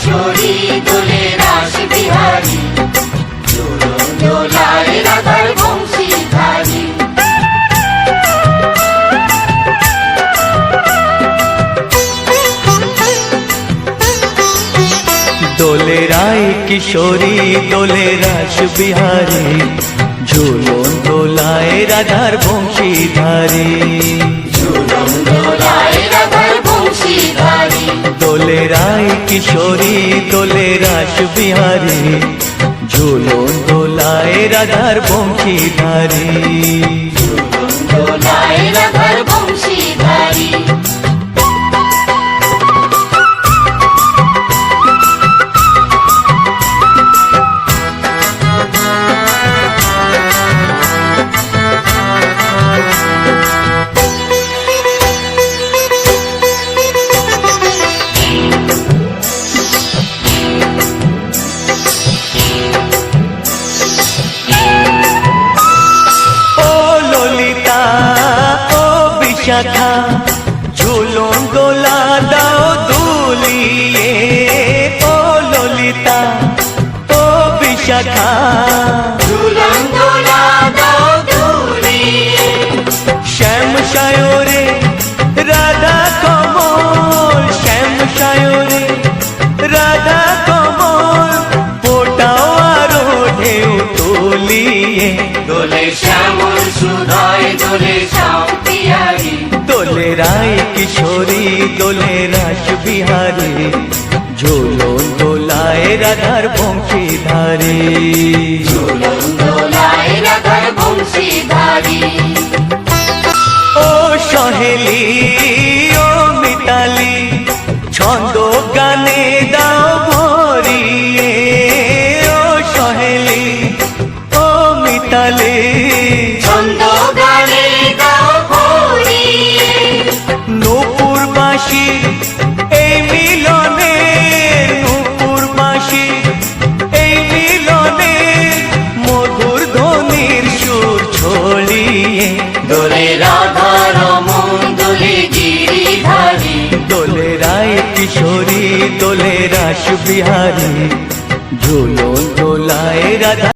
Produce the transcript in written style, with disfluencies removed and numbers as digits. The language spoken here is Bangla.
কিশোরী দোলে রাস বিহারী, ঝুলন দোলায় রাধার বংশীধারী। দোলে রায় কিশোরী দোলে রাস বিহারী, ঝুলন দোলায় রাধার বংশীধারী। ঝুলন দোলায় রাধার বংশীধারী। দোলে রায় কিশোরী দোলে রাস বিহারী, ঝুলন দোলায় রাধার বংশীধারী। ঝুলন দোলায় রাধার বংশীধারী। শাখা ঝুলন দোলা দাও দুলিয়ে, ও ললিতা ও বিশাখা। ঝুলন দোলা দাও দুলিয়ে, শ্যাম সায়রে রাধা কমল, শ্যাম সায়রে রাধা কমল, ফোটাও আরো ঢেউ তুলিয়ে। দোলে শ্যামল সুধায় দোলে শ্যাম বিহারী। দোলে রায় কিশোরী দোলে রাস বিহারী, ঝুলন দোলায় রাধার বংশীধারী। ঝুলন দোলায় রাধার বংশীধারী। ও সহেলি ও মিতালি, ছন্দ গানে দাও ভরিয়ে। ও সহেলি ও মিতালি, ছন্দ গানে দাও ভরিয়ে। নূপুরবাসী এই মিলনে, নূপুরবাসী এই মিলনে, মধুর ধ্বনির সুর ছড়িয়ে। দোলে রাধা রমন দোলে গিরিধারী। দোলে রায় কিশোরী দোলে রাস বিহারী, ঝুলন দোলায় রাধা